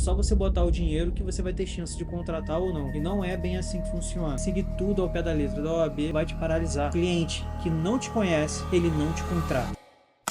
só você botar o dinheiro que você vai ter chance de contratar ou não. E não é bem assim que funciona. Seguir tudo ao pé da letra da OAB vai te paralisar. Cliente que não te conhece, ele não te contrata.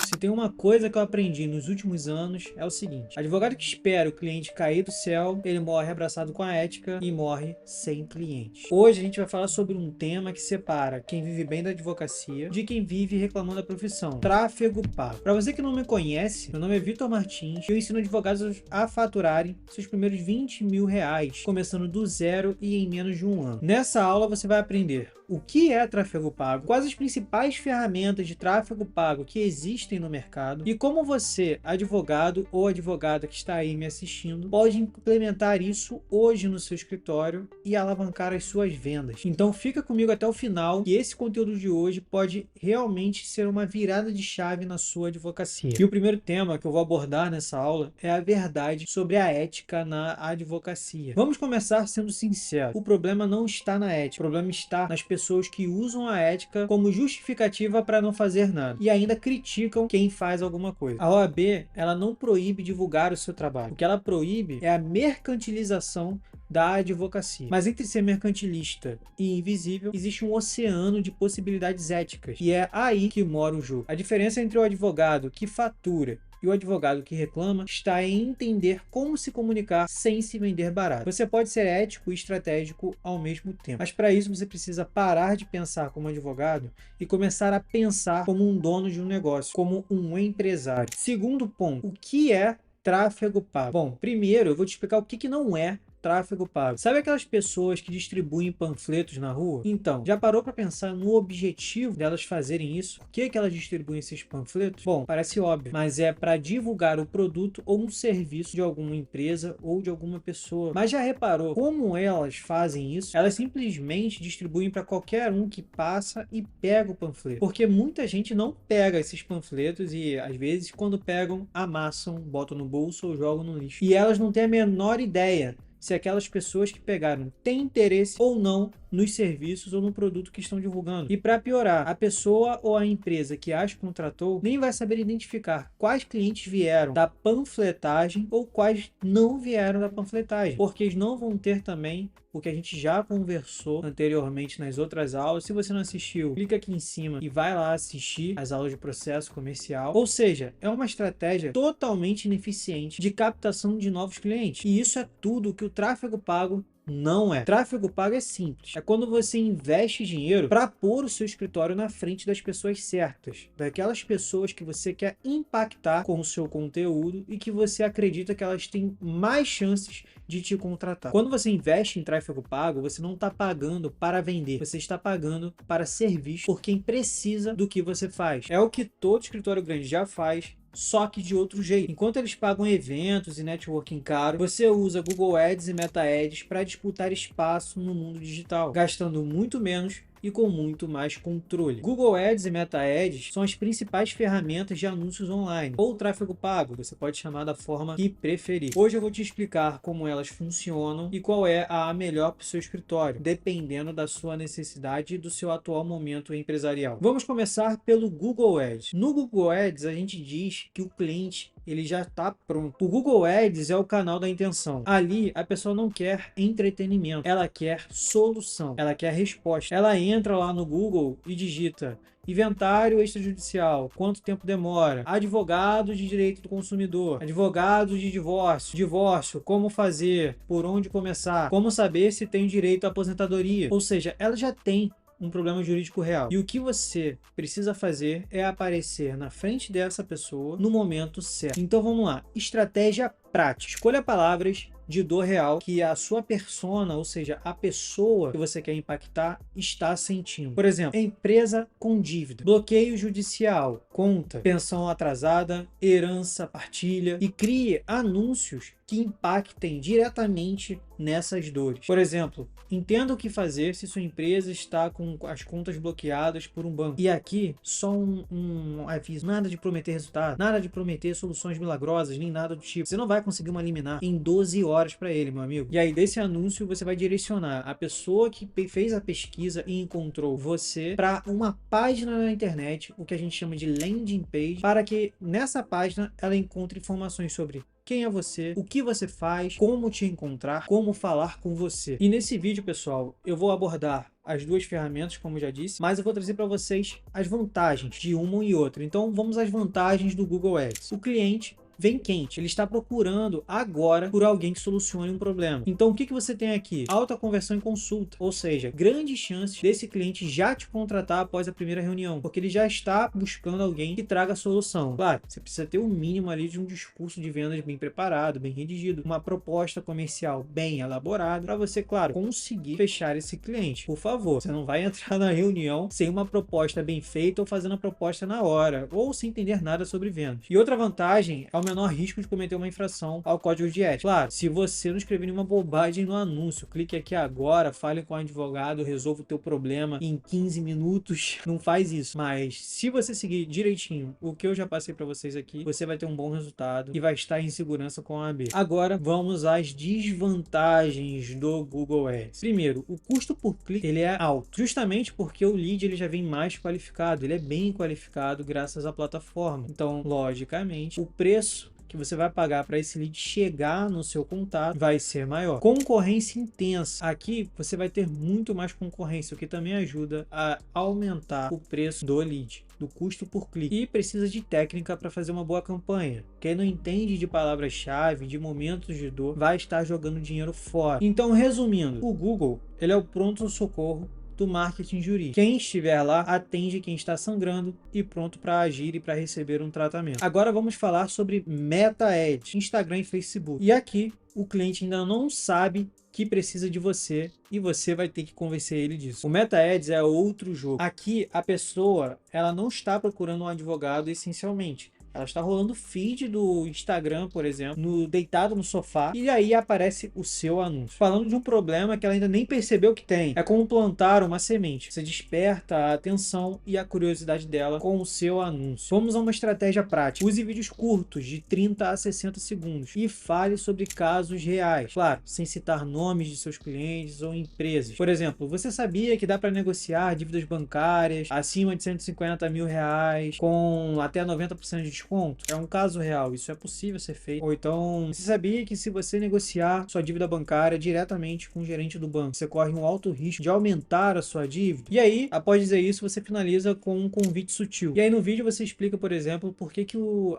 Se tem uma coisa que eu aprendi nos últimos anos é o seguinte: advogado que espera o cliente cair do céu, ele morre abraçado com a ética e morre sem cliente. Hoje a gente vai falar sobre um tema que separa quem vive bem da advocacia de quem vive reclamando da profissão: tráfego pago. Para você que não me conhece, meu nome é Vitor Martins e eu ensino advogados a faturarem seus primeiros 20 mil reais, começando do zero e em menos de um ano. Nessa aula você vai aprender o que é tráfego pago, quais as principais ferramentas de tráfego pago que existem no mercado e como você, advogado ou advogada que está aí me assistindo, pode implementar isso hoje no seu escritório e alavancar as suas vendas. Então fica comigo até o final, que esse conteúdo de hoje pode realmente ser uma virada de chave na sua advocacia. E o primeiro tema que eu vou abordar nessa aula é a verdade sobre a ética na advocacia. Vamos começar sendo sinceros: o problema não está na ética, o problema está nas pessoas que usam a ética como justificativa para não fazer nada e ainda criticam quem faz alguma coisa. A OAB, ela não proíbe divulgar o seu trabalho. O que ela proíbe é a mercantilização da advocacia. Mas entre ser mercantilista e invisível, existe um oceano de possibilidades éticas. E é aí que mora o jogo. A diferença entre o advogado que fatura e o advogado que reclama está em entender como se comunicar sem se vender barato. Você pode ser ético e estratégico ao mesmo tempo, mas para isso você precisa parar de pensar como advogado e começar a pensar como um dono de um negócio, como um empresário. Segundo ponto: o que é tráfego pago? Bom, primeiro eu vou te explicar o que não é tráfego pago. Sabe aquelas pessoas que distribuem panfletos na rua? Então, já parou para pensar no objetivo delas fazerem isso? Por que elas distribuem esses panfletos? Bom, parece óbvio, mas é para divulgar o produto ou um serviço de alguma empresa ou de alguma pessoa. Mas já reparou como elas fazem isso? Elas simplesmente distribuem para qualquer um que passa e pega o panfleto. Porque muita gente não pega esses panfletos e, às vezes, quando pegam, amassam, botam no bolso ou jogam no lixo. E elas não têm a menor ideia se aquelas pessoas que pegaram têm interesse ou não nos serviços ou no produto que estão divulgando. E para piorar, a pessoa ou a empresa que as contratou nem vai saber identificar quais clientes vieram da panfletagem ou quais não vieram da panfletagem, porque eles não vão ter também o que a gente já conversou anteriormente nas outras aulas. Se você não assistiu, clica aqui em cima e vai lá assistir as aulas de processo comercial. Ou seja, é uma estratégia totalmente ineficiente de captação de novos clientes. E isso é tudo que o tráfego pago não é. Tráfego pago é simples. É quando você investe dinheiro para pôr o seu escritório na frente das pessoas certas, daquelas pessoas que você quer impactar com o seu conteúdo e que você acredita que elas têm mais chances de te contratar. Quando você investe em tráfego pago, você não está pagando para vender, você está pagando para ser visto por quem precisa do que você faz. É o que todo escritório grande já faz, só que de outro jeito. Enquanto eles pagam eventos e networking caro, você usa Google Ads e Meta Ads para disputar espaço no mundo digital, gastando muito menos e com muito mais controle. Google Ads e Meta Ads são as principais ferramentas de anúncios online, ou tráfego pago, você pode chamar da forma que preferir. Hoje eu vou te explicar como elas funcionam e qual é a melhor para o seu escritório, dependendo da sua necessidade e do seu atual momento empresarial. Vamos começar pelo Google Ads. No Google Ads, a gente diz que o cliente ele já está pronto. O Google Ads é o canal da intenção. Ali, a pessoa não quer entretenimento, ela quer solução, ela quer resposta. Ela entra lá no Google e digita inventário extrajudicial, quanto tempo demora, advogado de direito do consumidor, advogado de divórcio, como fazer, por onde começar, como saber se tem direito à aposentadoria. Ou seja, ela já tem um problema jurídico real. E o que você precisa fazer é aparecer na frente dessa pessoa no momento certo. Então vamos lá. Estratégia prática. Escolha palavras de dor real que a sua persona, ou seja, a pessoa que você quer impactar, está sentindo. Por exemplo, empresa com dívida, bloqueio judicial, conta, pensão atrasada, herança, partilha, e crie anúncios que impactem diretamente nessas dores. Por exemplo, entenda o que fazer se sua empresa está com as contas bloqueadas por um banco. E aqui, só um aviso, nada de prometer resultado, nada de prometer soluções milagrosas, nem nada do tipo. Você não vai conseguir uma liminar em 12 horas para ele, meu amigo. E aí, desse anúncio, você vai direcionar a pessoa que fez a pesquisa e encontrou você para uma página na internet, o que a gente chama de landing page, para que nessa página ela encontre informações sobre quem é você, o que você faz, como te encontrar, como falar com você. E nesse vídeo, pessoal, eu vou abordar as duas ferramentas, como já disse, mas eu vou trazer para vocês as vantagens de uma e outra. Então vamos às vantagens do Google Ads. O cliente vem quente, ele está procurando agora por alguém que solucione um problema. Então o que você tem aqui? Alta conversão em consulta, ou seja, grandes chances desse cliente já te contratar após a primeira reunião, porque ele já está buscando alguém que traga a solução. Claro, você precisa ter o mínimo ali de um discurso de vendas bem preparado, bem redigido, uma proposta comercial bem elaborada, para você, claro, conseguir fechar esse cliente. Por favor, você não vai entrar na reunião sem uma proposta bem feita ou fazendo a proposta na hora, ou sem entender nada sobre vendas. E outra vantagem é o menor risco de cometer uma infração ao código de ética. Claro, se você não escrever nenhuma bobagem no anúncio, clique aqui agora, fale com o advogado, resolva o teu problema em 15 minutos, não faz isso. Mas se você seguir direitinho o que eu já passei para vocês aqui, você vai ter um bom resultado e vai estar em segurança com a AB. Agora vamos às desvantagens do Google Ads. Primeiro, o custo por clique ele é alto, justamente porque o lead ele já vem mais qualificado, ele é bem qualificado graças à plataforma. Então, logicamente, o preço que você vai pagar para esse lead chegar no seu contato vai ser maior. Concorrência intensa. Aqui você vai ter muito mais concorrência, o que também ajuda a aumentar o preço do lead, do custo por clique. E precisa de técnica para fazer uma boa campanha. Quem não entende de palavras-chave, de momentos de dor, vai estar jogando dinheiro fora. Então, resumindo, o Google ele é o pronto-socorro do marketing jurídico. Quem estiver lá atende quem está sangrando e pronto para agir e para receber um tratamento. Agora vamos falar sobre Meta Ads, Instagram e Facebook. E aqui o cliente ainda não sabe que precisa de você e você vai ter que convencer ele disso. O Meta Ads é outro jogo. Aqui a pessoa ela não está procurando um advogado essencialmente. Ela está rolando feed do Instagram, por exemplo, deitado no sofá, e aí aparece o seu anúncio. Falando de um problema que ela ainda nem percebeu que tem. É como plantar uma semente. Você desperta a atenção e a curiosidade dela com o seu anúncio. Vamos a uma estratégia prática. Use vídeos curtos, de 30 a 60 segundos, e fale sobre casos reais. Claro, sem citar nomes de seus clientes ou empresas. Por exemplo, você sabia que dá para negociar dívidas bancárias acima de 150 mil reais com até 90% de desconto? É um caso real, isso é possível ser feito. Ou então, você sabia que se você negociar sua dívida bancária diretamente com o gerente do banco, você corre um alto risco de aumentar a sua dívida? E aí, após dizer isso, você finaliza com um convite sutil. E aí no vídeo você explica, por exemplo, por que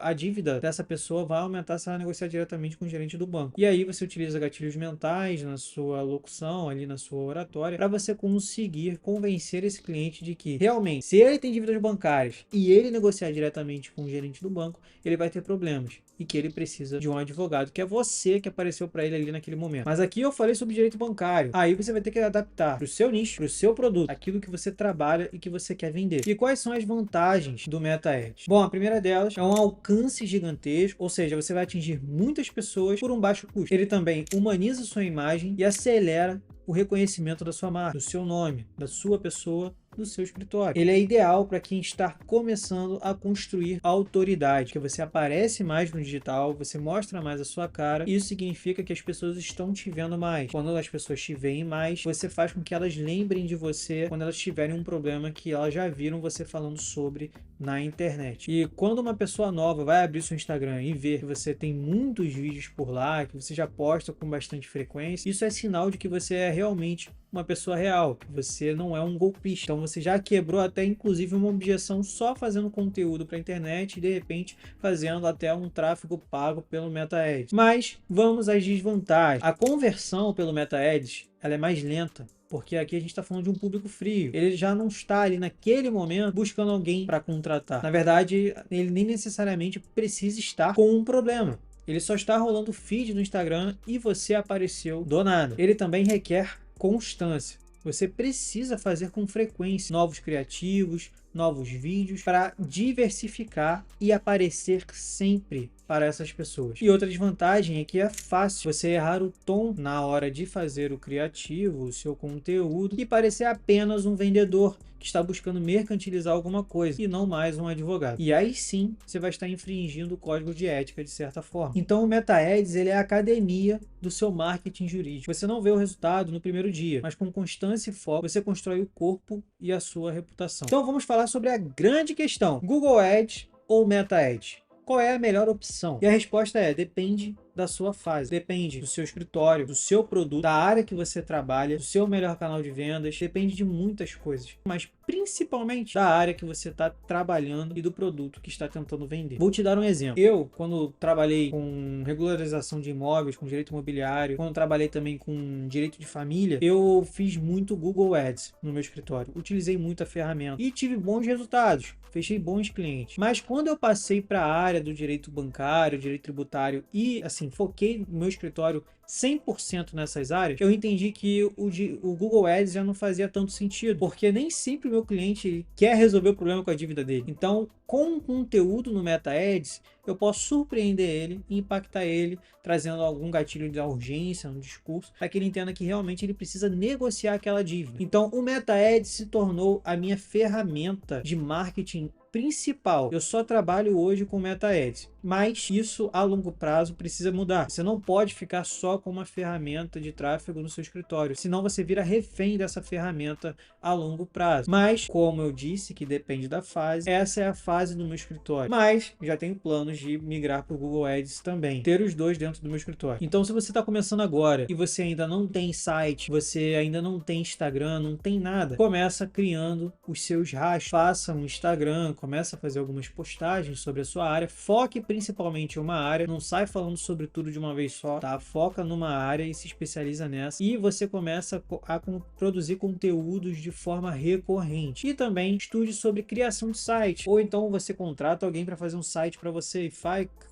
a dívida dessa pessoa vai aumentar se ela negociar diretamente com o gerente do banco. E aí você utiliza gatilhos mentais na sua locução, ali na sua oratória, para você conseguir convencer esse cliente de que realmente, se ele tem dívidas bancárias e ele negociar diretamente com o gerente do banco, ele vai ter problemas e que ele precisa de um advogado, que é você que apareceu para ele ali naquele momento. Mas aqui eu falei sobre direito bancário. Aí você vai ter que adaptar para o seu nicho, para o seu produto, aquilo que você trabalha e que você quer vender. E quais são as vantagens do Meta Ads? Bom, a primeira delas é um alcance gigantesco, ou seja, você vai atingir muitas pessoas por um baixo custo. Ele também humaniza sua imagem e acelera o reconhecimento da sua marca, do seu nome, da sua pessoa, do seu escritório. Ele é ideal para quem está começando a construir autoridade, que você aparece mais no digital, você mostra mais a sua cara. Isso significa que as pessoas estão te vendo mais. Quando as pessoas te veem mais, você faz com que elas lembrem de você quando elas tiverem um problema que elas já viram você falando sobre na internet. E quando uma pessoa nova vai abrir seu Instagram e ver que você tem muitos vídeos por lá, que você já posta com bastante frequência, isso é sinal de que você é realmente uma pessoa real, que você não é um golpista. Então você já quebrou até inclusive uma objeção só fazendo conteúdo para a internet e de repente fazendo até um tráfego pago pelo Meta Ads. Mas vamos às desvantagens. A conversão pelo Meta Ads ela é mais lenta, porque aqui a gente está falando de um público frio. Ele já não está ali naquele momento buscando alguém para contratar. Na verdade, ele nem necessariamente precisa estar com um problema. Ele só está rolando feed no Instagram e você apareceu do nada. Ele também requer constância. Você precisa fazer com frequência novos criativos, novos vídeos para diversificar e aparecer sempre para essas pessoas. E outra desvantagem é que é fácil você errar o tom na hora de fazer o criativo, o seu conteúdo e parecer apenas um vendedor que está buscando mercantilizar alguma coisa e não mais um advogado. E aí sim, você vai estar infringindo o código de ética de certa forma. Então o Meta Ads ele é a academia do seu marketing jurídico. Você não vê o resultado no primeiro dia, mas com constância e foco, você constrói o corpo e a sua reputação. Então vamos falar sobre a grande questão: Google Ads ou Meta Ads? Qual é a melhor opção? E a resposta é: depende da sua fase. Depende do seu escritório, do seu produto, da área que você trabalha, do seu melhor canal de vendas. Depende de muitas coisas, mas principalmente da área que você está trabalhando e do produto que está tentando vender. Vou te dar um exemplo. Eu, quando trabalhei com regularização de imóveis, com direito imobiliário, quando trabalhei também com direito de família, eu fiz muito Google Ads no meu escritório. Utilizei muito a ferramenta e tive bons resultados. Fechei bons clientes. Mas quando eu passei para a área do direito bancário, direito tributário e, assim, foquei no meu escritório 100% nessas áreas, eu entendi que o Google Ads já não fazia tanto sentido, porque nem sempre o meu cliente quer resolver o problema com a dívida dele. Então, com o conteúdo no Meta Ads, eu posso surpreender ele e impactar ele, trazendo algum gatilho de urgência no discurso, para que ele entenda que realmente ele precisa negociar aquela dívida. Então, o Meta Ads se tornou a minha ferramenta de marketing principal. Eu só trabalho hoje com Meta Ads, mas isso a longo prazo precisa mudar. Você não pode ficar só com uma ferramenta de tráfego no seu escritório, senão você vira refém dessa ferramenta a longo prazo. Mas, como eu disse, que depende da fase, essa é a fase do meu escritório. Mas já tenho planos de migrar para o Google Ads também, ter os dois dentro do meu escritório. Então, se você está começando agora e você ainda não tem site, você ainda não tem Instagram, não tem nada, começa criando os seus rastros, faça um Instagram, começa a fazer algumas postagens sobre a sua área, foque principalmente em uma área, não sai falando sobre tudo de uma vez só, tá? Foca numa área e se especializa nessa, e você começa a produzir conteúdos de forma recorrente. E também estude sobre criação de site, ou então você contrata alguém para fazer um site para você e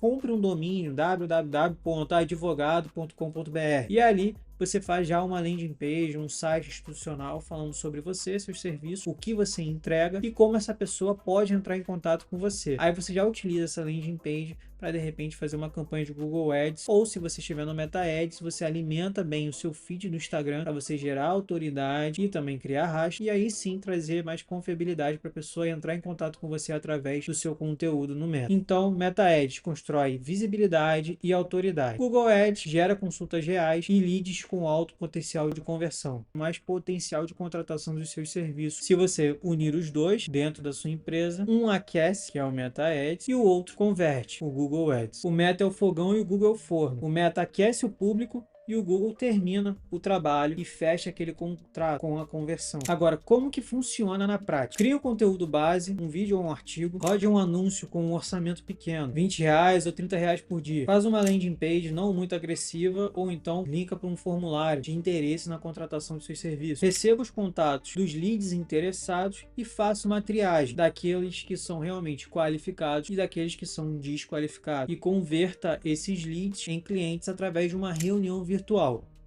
compre um domínio www.advogado.com.br e ali você faz já uma landing page, um site institucional falando sobre você, seus serviços, o que você entrega e como essa pessoa pode entrar em contato com você. Aí você já utiliza essa landing page para de repente fazer uma campanha de Google Ads, ou se você estiver no Meta Ads, você alimenta bem o seu feed do Instagram para você gerar autoridade e também criar rastro, e aí sim trazer mais confiabilidade para a pessoa entrar em contato com você através do seu conteúdo no Meta. Então, Meta Ads constrói visibilidade e autoridade. Google Ads gera consultas reais e leads com alto potencial de conversão, mais potencial de contratação dos seus serviços. Se você unir os dois dentro da sua empresa, um aquece, que é o Meta Ads, e o outro converte, o Google Ads. O Meta é o fogão e o Google é o forno. O Meta aquece o público e o Google termina o trabalho e fecha aquele contrato com a conversão. Agora, como que funciona na prática? Cria o conteúdo base, um vídeo ou um artigo, rode um anúncio com um orçamento pequeno, R$20 ou R$30 por dia. Faz uma landing page não muito agressiva ou então linka para um formulário de interesse na contratação de seus serviços. Receba os contatos dos leads interessados e faça uma triagem daqueles que são realmente qualificados e daqueles que são desqualificados. E converta esses leads em clientes através de uma reunião virtual.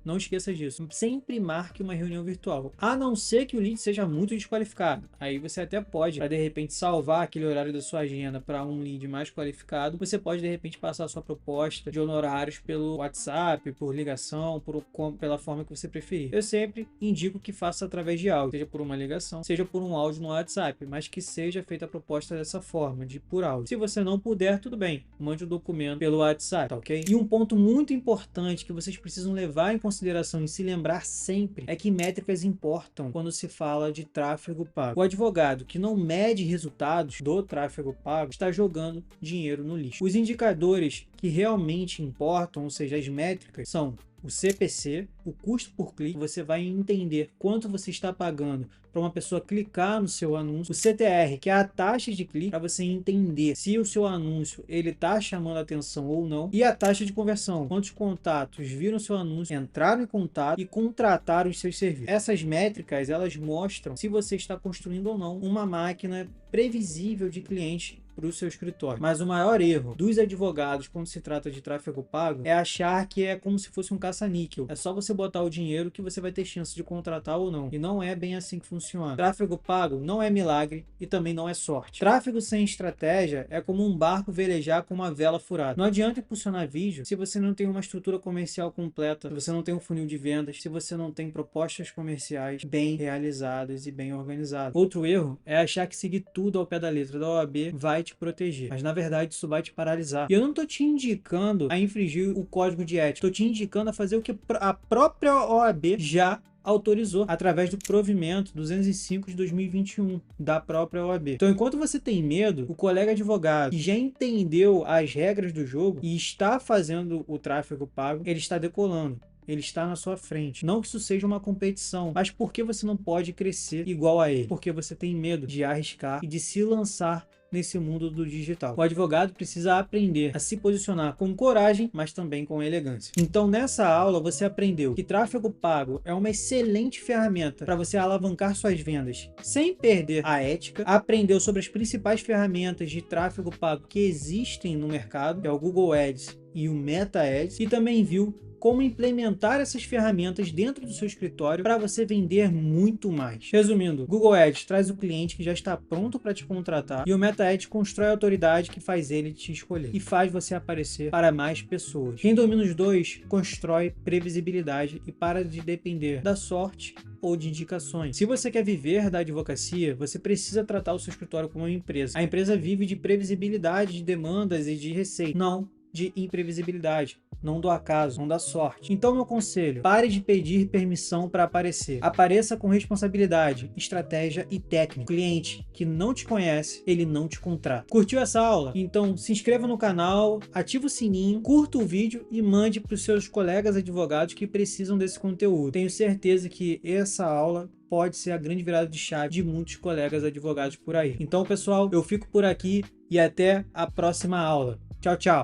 Não esqueça disso. Sempre marque uma reunião virtual. A não ser que o lead seja muito desqualificado. Aí você até pode, para de repente salvar aquele horário da sua agenda para um lead mais qualificado, você pode de repente passar a sua proposta de honorários pelo WhatsApp, por ligação, pela forma que você preferir. Eu sempre indico que faça através de áudio, seja por uma ligação, seja por um áudio no WhatsApp, mas que seja feita a proposta dessa forma, por áudio. Se você não puder, tudo bem, mande o documento pelo WhatsApp, tá ok? E um ponto muito importante que vocês precisam levar em consideração e se lembrar sempre é que métricas importam quando se fala de tráfego pago. O advogado que não mede resultados do tráfego pago está jogando dinheiro no lixo. Os indicadores que realmente importam, ou seja, as métricas, são o CPC, o custo por clique, você vai entender quanto você está pagando para uma pessoa clicar no seu anúncio, o CTR, que é a taxa de clique, para você entender se o seu anúncio ele está chamando a atenção ou não, e a taxa de conversão, quantos contatos viram seu anúncio, entraram em contato e contrataram os seus serviços. Essas métricas, elas mostram se você está construindo ou não uma máquina previsível de clientes para o seu escritório. Mas o maior erro dos advogados quando se trata de tráfego pago é achar que é como se fosse um caça-níquel. É só você botar o dinheiro que você vai ter chance de contratar ou não. E não é bem assim que funciona. Tráfego pago não é milagre e também não é sorte. Tráfego sem estratégia é como um barco velejar com uma vela furada. Não adianta impulsionar vídeo se você não tem uma estrutura comercial completa, se você não tem um funil de vendas, se você não tem propostas comerciais bem realizadas e bem organizadas. Outro erro é achar que seguir tudo ao pé da letra da OAB vai te proteger, mas na verdade isso vai te paralisar. E eu não tô te indicando a infringir o código de ética, tô te indicando a fazer o que a própria OAB já autorizou através do provimento 205 de 2021 da própria OAB. Então, enquanto você tem medo, o colega advogado que já entendeu as regras do jogo e está fazendo o tráfego pago, ele está decolando. Ele está na sua frente. Não que isso seja uma competição, mas por que você não pode crescer igual a ele? Porque você tem medo de arriscar e de se lançar nesse mundo do digital. O advogado precisa aprender a se posicionar com coragem, mas também com elegância. Então, nessa aula, você aprendeu que tráfego pago é uma excelente ferramenta para você alavancar suas vendas sem perder a ética. Aprendeu sobre as principais ferramentas de tráfego pago que existem no mercado, que é o Google Ads e o Meta Ads, e também viu como implementar essas ferramentas dentro do seu escritório para você vender muito mais. Resumindo, Google Ads traz o cliente que já está pronto para te contratar e o Meta Ads constrói a autoridade que faz ele te escolher e faz você aparecer para mais pessoas. Quem domina os dois constrói previsibilidade e para de depender da sorte ou de indicações. Se você quer viver da advocacia, você precisa tratar o seu escritório como uma empresa. A empresa vive de previsibilidade de demandas e de receita, não de imprevisibilidade, não do acaso, não da sorte. Então, meu conselho, pare de pedir permissão para aparecer. Apareça com responsabilidade, estratégia e técnica. O cliente que não te conhece, ele não te contrata. Curtiu essa aula? Então se inscreva no canal, ativa o sininho, curta o vídeo e mande para os seus colegas advogados que precisam desse conteúdo. Tenho certeza que essa aula pode ser a grande virada de chave de muitos colegas advogados por aí. Então, pessoal, eu fico por aqui e até a próxima aula. Tchau, tchau!